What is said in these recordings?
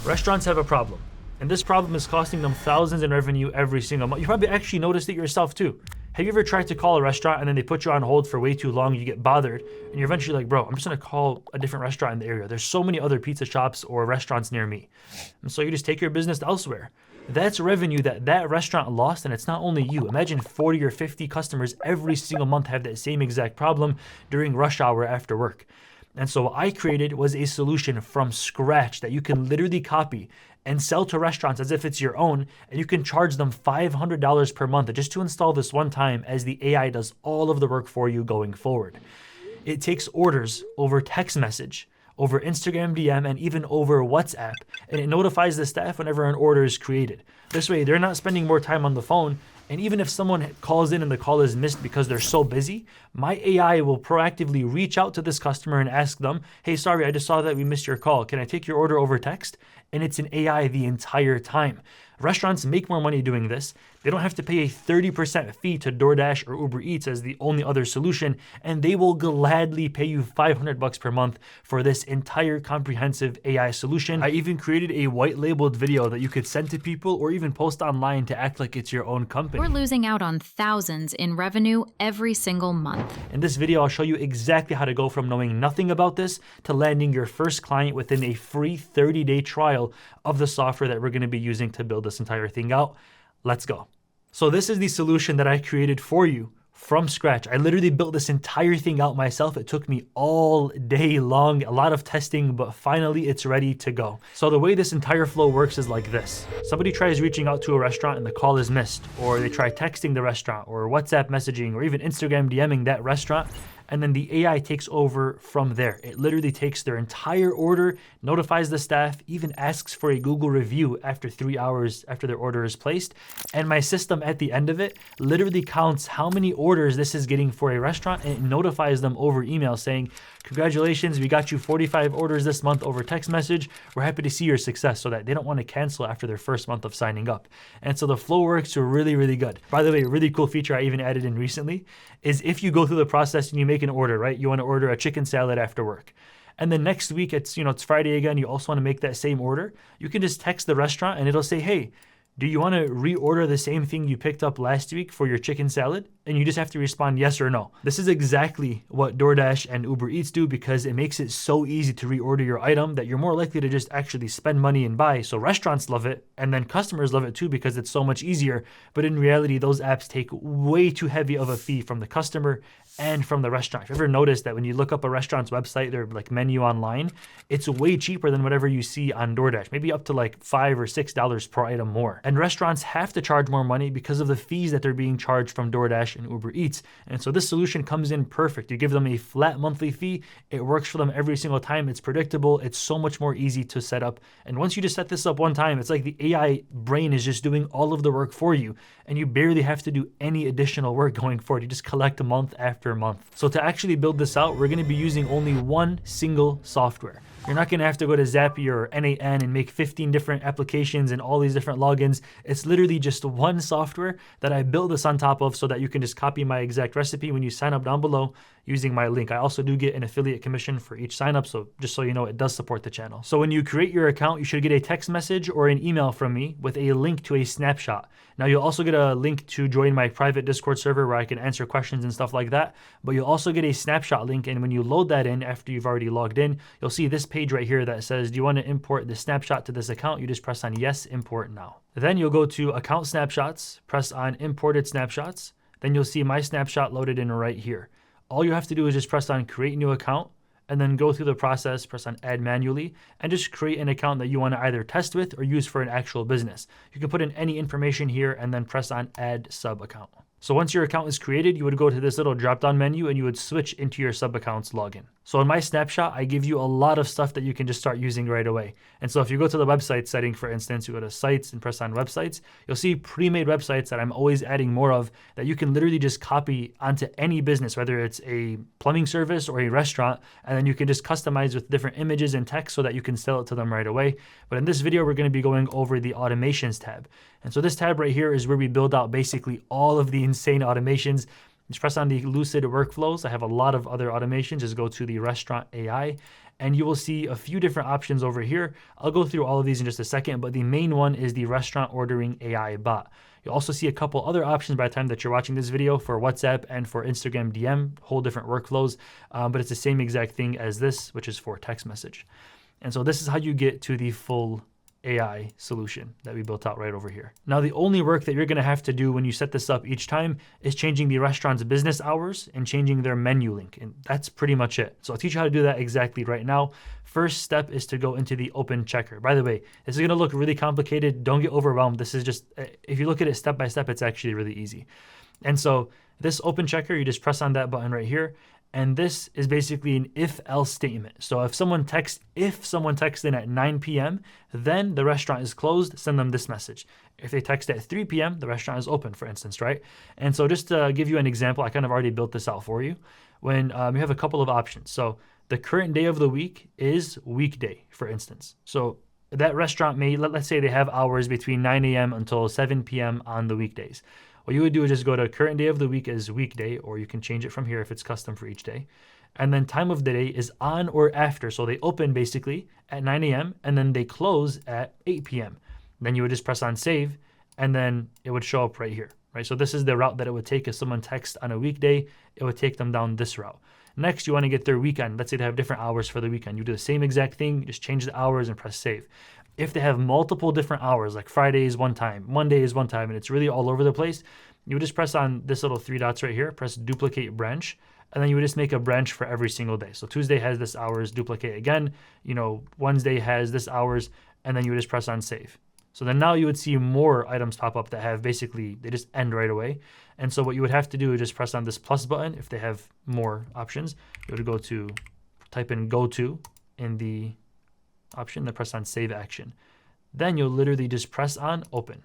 Restaurants have a problem, and this problem is costing them thousands in revenue every single month. You probably actually noticed it yourself too. Have you ever tried to call a restaurant and then they put you on hold for way too long, you get bothered, and you're eventually like, bro, I'm just gonna call a different restaurant in the area. There's so many other pizza shops or restaurants near me. And so you just take your business elsewhere. That's revenue that restaurant lost, and it's not only you. Imagine 40 or 50 customers every single month have that same exact problem during rush hour after work. And so what I created was a solution from scratch that you can literally copy and sell to restaurants as if it's your own, and you can charge them $500 per month just to install this one time, as the AI does all of the work for you going forward. It takes orders over text message, over Instagram DM, and even over WhatsApp, and it notifies the staff whenever an order is created. This way, they're not spending more time on the phone, and even if someone calls in and the call is missed because they're so busy, my AI will proactively reach out to this customer and ask them, hey, sorry, I just saw that we missed your call. Can I take your order over text? And it's an AI the entire time. Restaurants make more money doing this. They don't have to pay a 30% fee to DoorDash or Uber Eats as the only other solution, and they will gladly pay you $500 per month for this entire comprehensive AI solution. I even created a white labeled video that you could send to people or even post online to act like it's your own company. We're losing out on thousands in revenue every single month. In this video, I'll show you exactly how to go from knowing nothing about this to landing your first client within a free 30-day trial of the software that we're going to be using to build this entire thing out. Let's go. So this is the solution that I created for you from scratch. I literally built this entire thing out myself. It took me all day long, a lot of testing, but finally it's ready to go. So the way this entire flow works is like this. Somebody tries reaching out to a restaurant and the call is missed, or they try texting the restaurant or WhatsApp messaging or even Instagram DMing that restaurant, and then the AI takes over from there. It literally takes their entire order, notifies the staff, even asks for a Google review after 3 hours after their order is placed. And my system at the end of it literally counts how many orders this is getting for a restaurant, and it notifies them over email saying, congratulations, we got you 45 orders this month over text message. We're happy to see your success, so that they don't want to cancel after their first month of signing up. And so the flow works really, really good. By the way, a really cool feature I even added in recently is if you go through the process and you make an order, right? You want to order a chicken salad after work. And then next week, it's Friday again, you also want to make that same order. You can just text the restaurant and it'll say, hey, do you want to reorder the same thing you picked up last week for your chicken salad? And you just have to respond yes or no. This is exactly what DoorDash and Uber Eats do, because it makes it so easy to reorder your item that you're more likely to just actually spend money and buy. So restaurants love it, and then customers love it too because it's so much easier. But in reality, those apps take way too heavy of a fee from the customer and from the restaurant. If you ever noticed that when you look up a restaurant's website, their menu online, it's way cheaper than whatever you see on DoorDash, maybe up to $5 or $6 per item more. And restaurants have to charge more money because of the fees that they're being charged from DoorDash and Uber Eats. And so this solution comes in perfect. You give them a flat monthly fee. It works for them every single time. It's predictable. It's so much more easy to set up. And once you just set this up one time, it's like the AI brain is just doing all of the work for you, and you barely have to do any additional work going forward. You just collect month after month. So to actually build this out, we're going to be using only one single software. You're not going to have to go to Zapier or N8N and make 15 different applications and all these different logins. It's literally just one software that I built this on top of so that you can just copy my exact recipe when you sign up down below using my link. I also do get an affiliate commission for each sign up, so just so you know, it does support the channel. So when you create your account, you should get a text message or an email from me with a link to a snapshot. Now you'll also get a link to join my private Discord server where I can answer questions and stuff like that, but you'll also get a snapshot link, and when you load that in after you've already logged in, you'll see this page right here that says, do you want to import the snapshot to this account? You just press on yes, import now. Then you'll go to account snapshots, press on imported snapshots. Then you'll see my snapshot loaded in right here. All you have to do is just press on create new account, and then go through the process, press on add manually, and just create an account that you want to either test with or use for an actual business. You can put in any information here and then press on add sub account. So once your account is created, you would go to this little drop-down menu and you would switch into your sub-account's login. So in my snapshot, I give you a lot of stuff that you can just start using right away. And so if you go to the website setting, for instance, you go to sites and press on websites, you'll see pre-made websites that I'm always adding more of that you can literally just copy onto any business, whether it's a plumbing service or a restaurant, and then you can just customize with different images and text so that you can sell it to them right away. But in this video, we're going to be going over the automations tab. And so this tab right here is where we build out basically all of the insane automations. Just press on the Lucid workflows. I have a lot of other automations. Just go to the restaurant AI. and you will see a few different options over here. I'll go through all of these in just a second, but the main one is the restaurant ordering AI bot. You'll also see a couple other options by the time that you're watching this video for WhatsApp and for Instagram DM, whole different workflows, but it's the same exact thing as this, which is for text message. And so this is how you get to the full AI solution that we built out right over here. Now, the only work that you're going to have to do when you set this up each time is changing the restaurant's business hours and changing their menu link. And that's pretty much it. So I'll teach you how to do that exactly right now. First step is to go into the open checker. By the way, this is going to look really complicated. Don't get overwhelmed. This is just, if you look at it step by step, it's actually really easy. And so this open checker, you just press on that button right here. And this is basically an if-else statement. So if someone texts in at 9 p.m., then the restaurant is closed, send them this message. If they text at 3 p.m., the restaurant is open, for instance, right? And so just to give you an example, I kind of already built this out for you. When you have a couple of options. So the current day of the week is weekday, for instance. So that restaurant may, let's say they have hours between 9 a.m. until 7 p.m. on the weekdays. What you would do is just go to current day of the week as weekday, or you can change it from here if it's custom for each day. And then time of the day is on or after. So they open basically at 9 a.m. and then they close at 8 p.m. Then you would just press on save and then it would show up right here, right? So this is the route that it would take if someone texts on a weekday, it would take them down this route. Next, you want to get their weekend. Let's say they have different hours for the weekend. You do the same exact thing, you just change the hours and press save. If they have multiple different hours, like Friday is one time, Monday is one time, and it's really all over the place, you would just press on this little 3 dots right here, press duplicate branch, and then you would just make a branch for every single day. So Tuesday has this hours, duplicate again, Wednesday has this hours, and then you would just press on save. So then now you would see more items pop up that have basically, they just end right away. And so what you would have to do is just press on this plus button if they have more options. You would go to, type in go to in the option, then press on save action. Then you'll literally just press on open.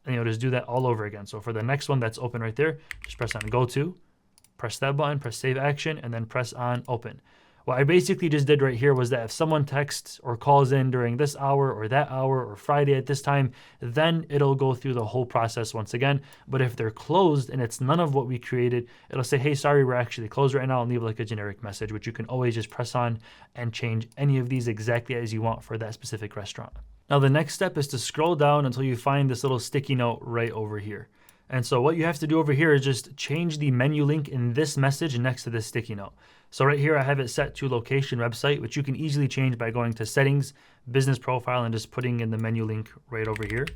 And you'll just do that all over again. So for the next one that's open right there, just press on go to, press that button, press save action, and then press on open. What I basically just did right here was that if someone texts or calls in during this hour or that hour or Friday at this time, then it'll go through the whole process once again. But if they're closed and it's none of what we created, it'll say, hey, sorry, we're actually closed right now, and leave like a generic message, which you can always just press on and change any of these exactly as you want for that specific restaurant. Now, the next step is to scroll down until you find this little sticky note right over here. And so what you have to do over here is just change the menu link in this message next to this sticky note. So right here, I have it set to location website, which you can easily change by going to settings, business profile, and just putting in the menu link right over here.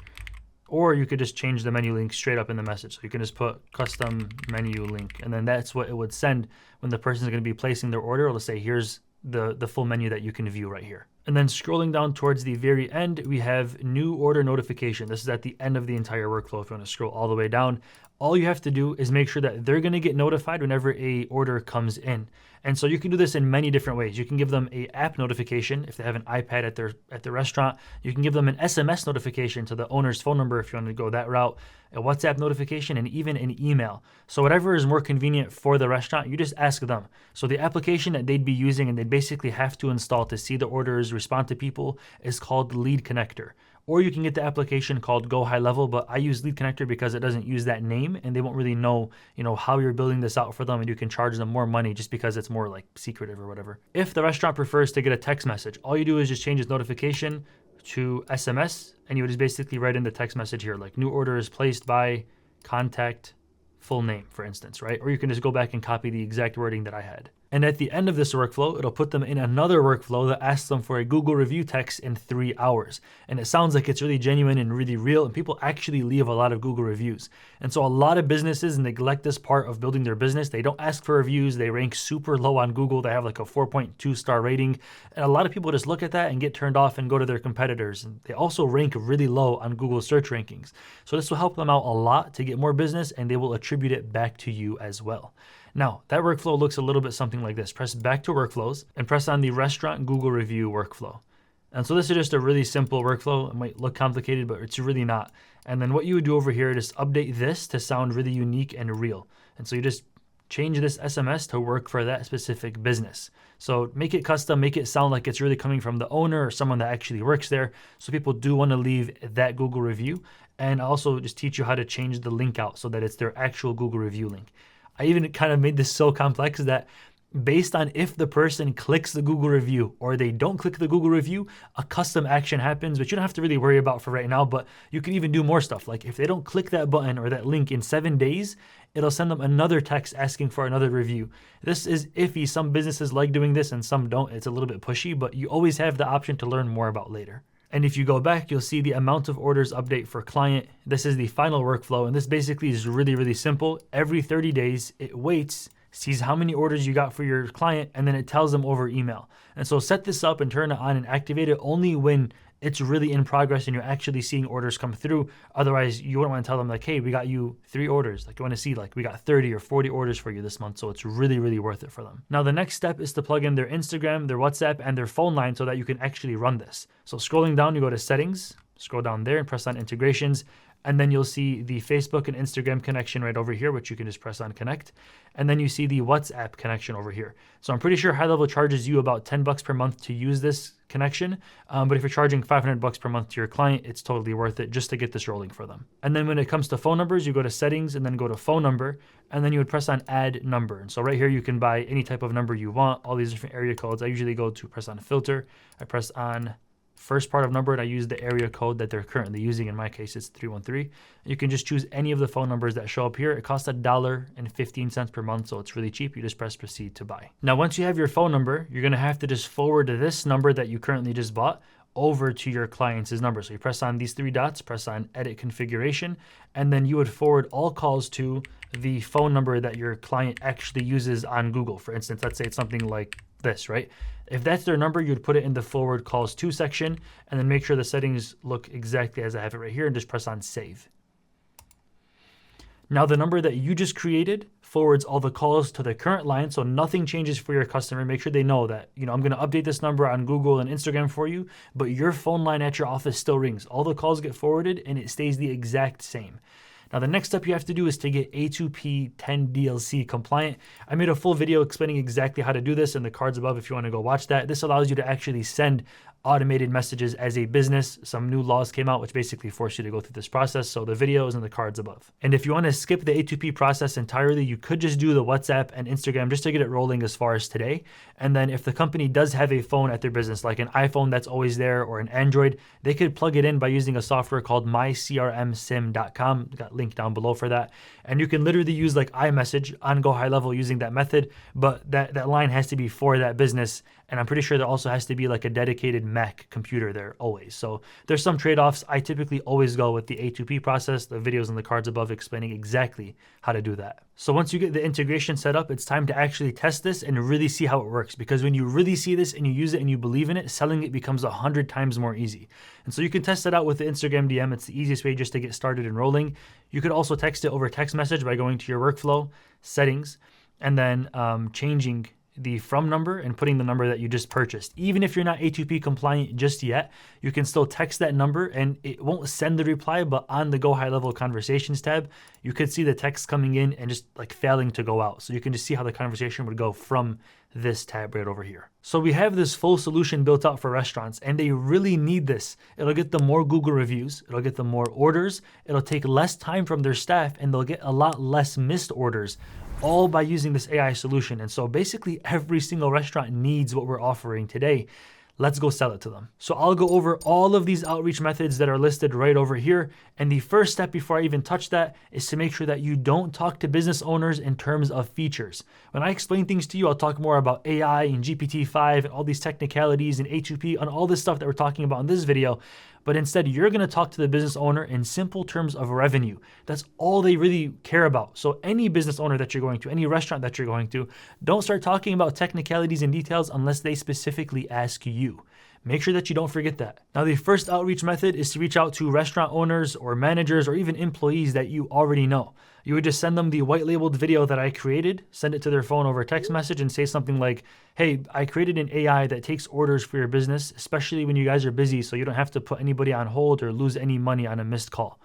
Or you could just change the menu link straight up in the message. So you can just put custom menu link, and then that's what it would send when the person is going to be placing their order. It'll say, here's the full menu that you can view right here. And then scrolling down towards the very end, we have new order notification. This is at the end of the entire workflow. If you want to scroll all the way down, all you have to do is make sure that they're going to get notified whenever a order comes in. And so you can do this in many different ways. You can give them a app notification if they have an iPad at their restaurant. You can give them an SMS notification to the owner's phone number if you want to go that route, a WhatsApp notification, and even an email. So whatever is more convenient for the restaurant, you just ask them. So the application that they'd be using and they basically have to install to see the orders, respond to people, is called Lead Connector. Or you can get the application called Go High Level, but I use Lead Connector because it doesn't use that name and they won't really know, how you're building this out for them, and you can charge them more money just because it's more like secretive or whatever. If the restaurant prefers to get a text message, all you do is just change its notification to SMS, and you would just basically write in the text message here, like new order is placed by contact full name, for instance, right? Or you can just go back and copy the exact wording that I had. And at the end of this workflow, it'll put them in another workflow that asks them for a Google review text in 3 hours. And it sounds like it's really genuine and really real, and people actually leave a lot of Google reviews. And so a lot of businesses neglect this part of building their business. They don't ask for reviews. They rank super low on Google. They have like a 4.2 star rating. And a lot of people just look at that and get turned off and go to their competitors. And they also rank really low on Google search rankings. So this will help them out a lot to get more business, and they will attribute it back to you as well. Now, that workflow looks a little bit something like this. Press back to workflows and press on the restaurant Google review workflow. And so this is just a really simple workflow. It might look complicated, but it's really not. And then what you would do over here is update this to sound really unique and real. And so you just change this SMS to work for that specific business. So make it custom, make it sound like it's really coming from the owner or someone that actually works there. So people do want to leave that Google review. And also just teach you how to change the link out so that it's their actual Google review link. I even kind of made this so complex that based on if the person clicks the Google review or they don't click the Google review, a custom action happens, which you don't have to really worry about for right now, but you can even do more stuff. Like if they don't click that button or that link in 7 days, it'll send them another text asking for another review. This is iffy. Some businesses like doing this and some don't. It's a little bit pushy, but you always have the option to learn more about later. And if you go back, you'll see the amount of orders update for client. This is the final workflow. And this basically is really, really simple. Every 30 days, it waits, sees how many orders you got for your client, and then it tells them over email. And so set this up and turn it on and activate it only when it's really in progress and you're actually seeing orders come through. Otherwise, you wouldn't want to tell them like, hey, we got you 3 orders. Like you want to see like we got 30 or 40 orders for you this month. So it's really, really worth it for them. Now, the next step is to plug in their Instagram, their WhatsApp, and their phone line so that you can actually run this. So scrolling down, you go to settings, scroll down there and press on integrations. And then you'll see the Facebook and Instagram connection right over here, which you can just press on connect. And then you see the WhatsApp connection over here. So I'm pretty sure High Level charges you about $10 per month to use this connection. But if you're charging $500 per month to your client, it's totally worth it just to get this rolling for them. And then when it comes to phone numbers, you go to settings and then go to phone number, and then you would press on add number. And so right here, you can buy any type of number you want, all these different area codes. I usually go to press on filter. I press on first part of number and I use the area code that they're currently using. In my case, it's 313. You can just choose any of the phone numbers that show up here. It costs $1.15 per month, so it's really cheap. You just press proceed to buy. Now, once you have your phone number, you're gonna have to just forward this number that you currently just bought over to your client's number. So you press on these 3 dots, press on edit configuration, and then you would forward all calls to the phone number that your client actually uses on Google. For instance, let's say it's something like this, right? If that's their number, you'd put it in the forward calls to section and then make sure the settings look exactly as I have it right here and just press on save. Now the number that you just created forwards all the calls to the current line, so nothing changes for your customer. Make sure they know that, I'm going to update this number on Google and Instagram for you, but your phone line at your office still rings. All the calls get forwarded and it stays the exact same. Now, the next step you have to do is to get A2P 10DLC compliant. I made a full video explaining exactly how to do this in the cards above if you want to go watch that. This allows you to actually send automated messages as a business. Some new laws came out which basically force you to go through this process. So the video is in the cards above. And if you want to skip the A2P process entirely, you could just do the WhatsApp and Instagram just to get it rolling as far as today. And then if the company does have a phone at their business, like an iPhone that's always there or an Android, they could plug it in by using a software called mycrmsim.com. Got link down below for that. And you can literally use like iMessage on Go High Level using that method, but that line has to be for that business. And I'm pretty sure there also has to be like a dedicated Mac computer there always. So there's some trade-offs. I typically always go with the A2P process. The video's in the cards above explaining exactly how to do that. So once you get the integration set up, it's time to actually test this and really see how it works. Because when you really see this and you use it and you believe in it, selling it becomes 100 times more easy. And so you can test it out with the Instagram DM. It's the easiest way just to get started and rolling. You could also text it over text message by going to your workflow settings and then changing the from number and putting the number that you just purchased. Even if you're not A2P compliant just yet, you can still text that number and it won't send the reply, but on the Go High Level Conversations tab, you could see the text coming in and just like failing to go out. So you can just see how the conversation would go from this tab right over here. So we have this full solution built out for restaurants and they really need this. It'll get them more Google reviews, it'll get them more orders, it'll take less time from their staff, and they'll get a lot less missed orders, all by using this AI solution. And so basically every single restaurant needs what we're offering today. Let's go sell it to them. So I'll go over all of these outreach methods that are listed right over here. And the first step before I even touch that is to make sure that you don't talk to business owners in terms of features. When I explain things to you, I'll talk more about AI and GPT-5 and all these technicalities and A2P and all this stuff that we're talking about in this video. But instead, you're going to talk to the business owner in simple terms of revenue. That's all they really care about. So any business owner that you're going to, any restaurant that you're going to, don't start talking about technicalities and details unless they specifically ask you. Make sure that you don't forget that. Now, the first outreach method is to reach out to restaurant owners or managers or even employees that you already know. You would just send them the white labeled video that I created, send it to their phone over text message and say something like, hey, I created an AI that takes orders for your business, especially when you guys are busy, so you don't have to put anybody on hold or lose any money on a missed call.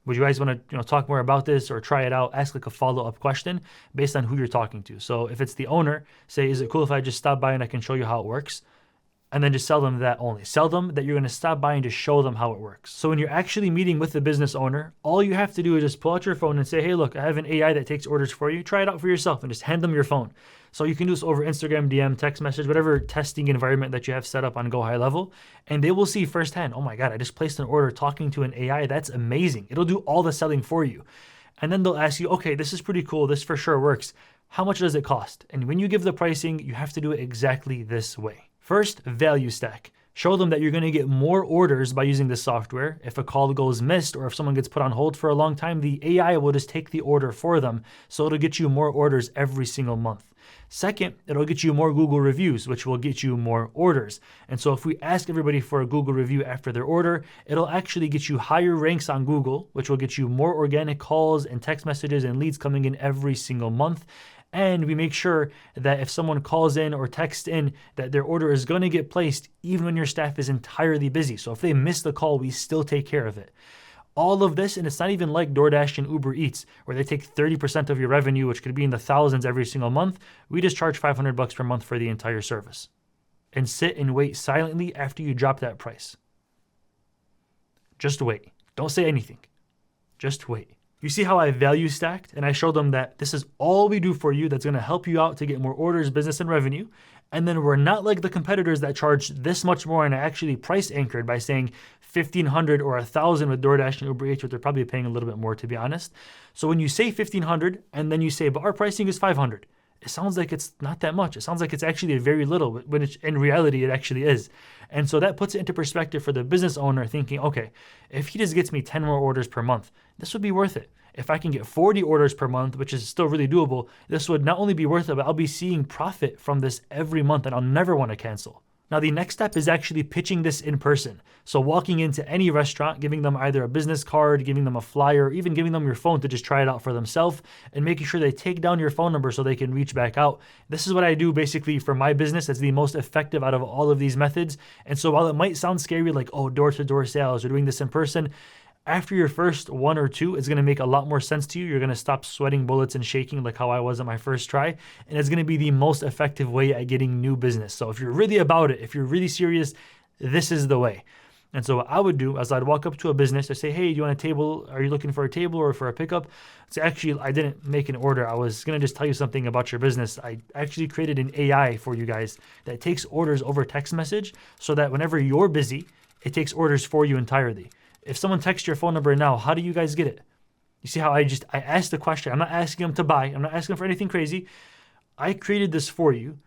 Would you guys want to talk more about this or try it out? Ask like a follow-up question based on who you're talking to. So if it's the owner, say, is it cool if I just stop by and I can show you how it works? and then just sell them that only. Sell them that you're going to stop by and just show them how it works. So when you're actually meeting with the business owner, all you have to do is just pull out your phone and say, hey, look, I have an AI that takes orders for you. Try it out for yourself, and just hand them your phone. So you can do this over Instagram, DM, text message, whatever testing environment that you have set up on Go High Level. And they will see firsthand, oh my God, I just placed an order talking to an AI. That's amazing. It'll do all the selling for you. And then they'll ask you, okay, this is pretty cool. This for sure works. How much does it cost? And when you give the pricing, you have to do it exactly this way. First, value stack. Show them that you're going to get more orders by using this software. If a call goes missed or if someone gets put on hold for a long time, the AI will just take the order for them. So it'll get you more orders every single month. Second, it'll get you more Google reviews, which will get you more orders. And so if we ask everybody for a Google review after their order, it'll actually get you higher ranks on Google, which will get you more organic calls and text messages and leads coming in every single month. And we make sure that if someone calls in or texts in, that their order is going to get placed even when your staff is entirely busy. So if they miss the call, we still take care of it. All of this, and it's not even like DoorDash and Uber Eats, where they take 30% of your revenue, which could be in the thousands every single month. We just charge $500 per month for the entire service. And sit and wait silently after you drop that price. Just wait. Don't say anything. Just wait. You see how I value stacked, and I showed them that this is all we do for you that's going to help you out to get more orders, business, and revenue. And then we're not like the competitors that charge this much more and are actually price anchored by saying $1,500 or $1,000 with DoorDash and Uber Eats, which they're probably paying a little bit more, to be honest. So when you say $1,500 and then you say, but our pricing is $500, it sounds like it's not that much. It sounds like it's actually very little, when in reality it actually is. And so that puts it into perspective for the business owner thinking, okay, if he just gets me 10 more orders per month, this would be worth it. If I can get 40 orders per month, which is still really doable, this would not only be worth it, but I'll be seeing profit from this every month and I'll never want to cancel. Now, the next step is actually pitching this in person. So walking into any restaurant, giving them either a business card, giving them a flyer, or even giving them your phone to just try it out for themselves, and making sure they take down your phone number so they can reach back out. This is what I do basically for my business. It's the most effective out of all of these methods. And so while it might sound scary, like, oh, door-to-door sales or doing this in person, after your first one or two, it's going to make a lot more sense to you. You're going to stop sweating bullets and shaking like how I was at my first try. And it's going to be the most effective way at getting new business. So if you're really about it, if you're really serious, this is the way. And so what I would do is I'd walk up to a business. I say, hey, do you want a table? Are you looking for a table or for a pickup? So actually, I didn't make an order. I was going to just tell you something about your business. I actually created an AI for you guys that takes orders over text message so that whenever you're busy, it takes orders for you entirely. If someone texts your phone number now, how do you guys get it? You see how I asked the question. I'm not asking them to buy. I'm not asking for anything crazy. I created this for you.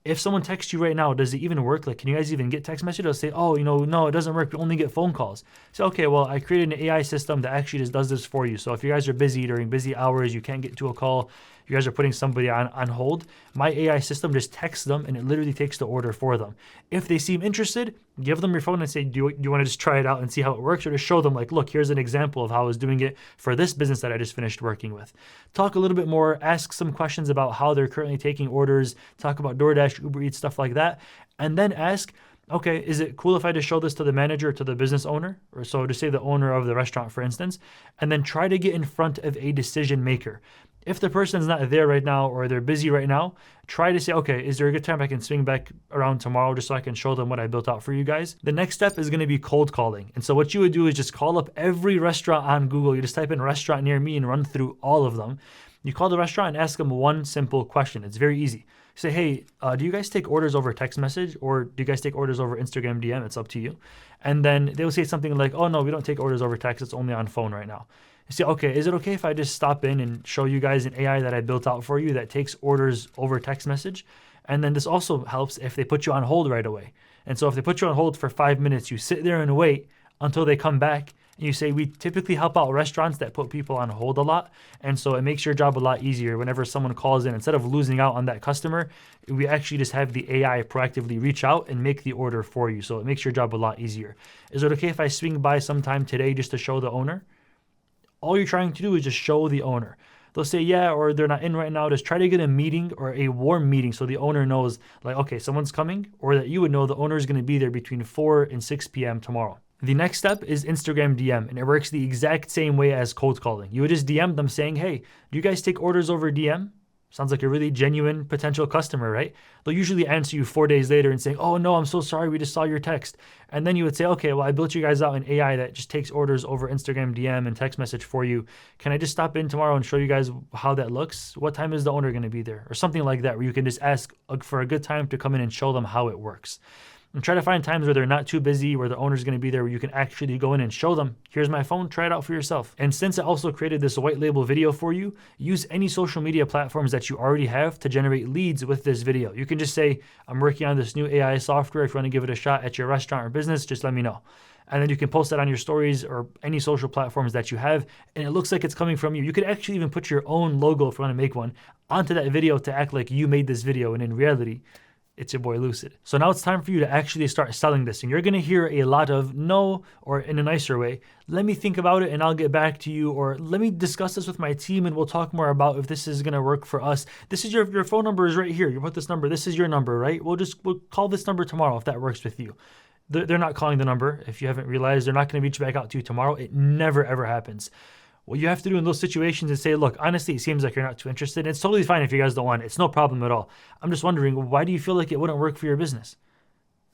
If someone texts you right now, does it even work? Like, can you guys even get text messages? They'll say, oh, no, it doesn't work. We only get phone calls. So, okay, well, I created an AI system that actually just does this for you. So if you guys are busy during busy hours, you can't get to a call, you guys are putting somebody on hold, my AI system just texts them and it literally takes the order for them. If they seem interested, give them your phone and say, do you want to just try it out and see how it works? Or just show them like, look, here's an example of how I was doing it for this business that I just finished working with. Talk a little bit more, ask some questions about how they're currently taking orders, talk about DoorDash, Uber Eats, stuff like that. And then ask, okay, is it cool if I just show this to the manager or to the business owner? Or so to say the owner of the restaurant, for instance, and then try to get in front of a decision maker. If the person's not there right now or they're busy right now, try to say, okay, is there a good time I can swing back around tomorrow just so I can show them what I built out for you guys? The next step is going to be cold calling. And so what you would do is just call up every restaurant on Google. You just type in restaurant near me and run through all of them. You call the restaurant and ask them one simple question. It's very easy. Say, hey, do you guys take orders over text message or do you guys take orders over Instagram DM? It's up to you. And then they'll say something like, oh, no, we don't take orders over text. It's only on phone right now. You say, okay, is it okay if I just stop in and show you guys an AI that I built out for you that takes orders over text message? And then this also helps if they put you on hold right away. And so if they put you on hold for 5 minutes, you sit there and wait until they come back. And you say, we typically help out restaurants that put people on hold a lot. And so it makes your job a lot easier. Whenever someone calls in, instead of losing out on that customer, we actually just have the AI proactively reach out and make the order for you. So it makes your job a lot easier. Is it okay if I swing by sometime today just to show the owner? All you're trying to do is just show the owner. They'll say, yeah, or they're not in right now. Just try to get a meeting or a warm meeting so the owner knows, like, okay, someone's coming, or that you would know the owner is going to be there between 4 and 6 p.m. tomorrow. The next step is Instagram DM, and it works the exact same way as cold calling. You would just DM them saying, hey, do you guys take orders over DM? Sounds like a really genuine potential customer, right? They'll usually answer you 4 days later and say, oh no, I'm so sorry, we just saw your text. And then you would say, okay, well, I built you guys out an AI that just takes orders over Instagram DM and text message for you. Can I just stop in tomorrow and show you guys how that looks? What time is the owner going to be there? Or something like that, where you can just ask for a good time to come in and show them how it works. And try to find times where they're not too busy, where the owner's going to be there, where you can actually go in and show them, here's my phone, try it out for yourself. And since I also created this white label video for you, use any social media platforms that you already have to generate leads with this video. You can just say, I'm working on this new AI software. If you want to give it a shot at your restaurant or business, just let me know. And then you can post that on your stories or any social platforms that you have, and it looks like it's coming from you. You could actually even put your own logo, if you want to make one, onto that video to act like you made this video, and in reality, it's your boy Lucid. So now it's time for you to actually start selling this. And you're going to hear a lot of no, or in a nicer way, let me think about it and I'll get back to you, or let me discuss this with my team and we'll talk more about if this is going to work for us. This is your phone number is right here. You put this number, this is your number, right? We'll call this number tomorrow if that works with you. They're not calling the number. If you haven't realized, they're not going to reach back out to you tomorrow. It never, ever happens. What you have to do in those situations is say, look, honestly, it seems like you're not too interested. It's totally fine if you guys don't want it. It's no problem at all. I'm just wondering, why do you feel like it wouldn't work for your business?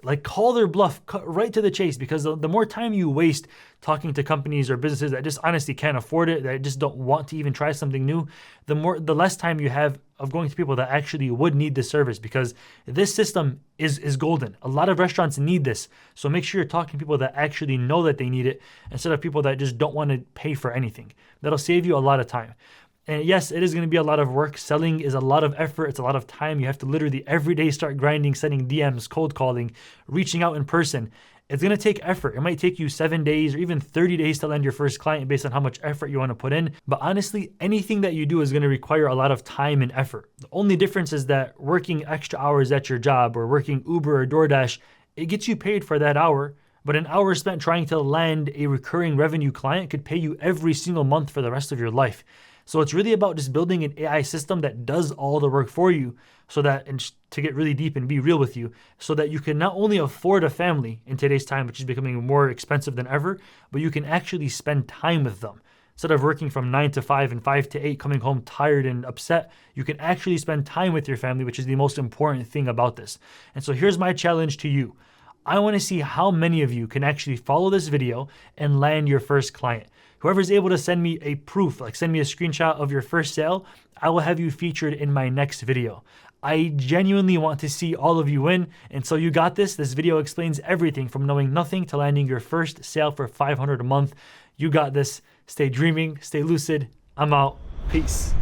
Like, call their bluff, cut right to the chase, because the more time you waste talking to companies or businesses that just honestly can't afford it, that just don't want to even try something new, the less time you have of going to people that actually would need this service, because this system is golden. A lot of restaurants need this. So make sure you're talking to people that actually know that they need it instead of people that just don't want to pay for anything. That'll save you a lot of time. And yes, it is going to be a lot of work. Selling is a lot of effort. It's a lot of time. You have to literally every day start grinding, sending DMs, cold calling, reaching out in person. It's going to take effort. It might take you 7 days or even 30 days to land your first client based on how much effort you want to put in. But honestly, anything that you do is going to require a lot of time and effort. The only difference is that working extra hours at your job or working Uber or DoorDash, it gets you paid for that hour. But an hour spent trying to land a recurring revenue client could pay you every single month for the rest of your life. So it's really about just building an AI system that does all the work for you, so that, and to get really deep and be real with you, so that you can not only afford a family in today's time, which is becoming more expensive than ever, but you can actually spend time with them. Instead of working from 9 to 5 and 5 to 8, coming home tired and upset, you can actually spend time with your family, which is the most important thing about this. And so here's my challenge to you. I want to see how many of you can actually follow this video and land your first client. Whoever's able to send me a proof, like send me a screenshot of your first sale, I will have you featured in my next video. I genuinely want to see all of you win. And so you got this. This video explains everything from knowing nothing to landing your first sale for $500 a month. You got this. Stay dreaming, stay lucid. I'm out. Peace.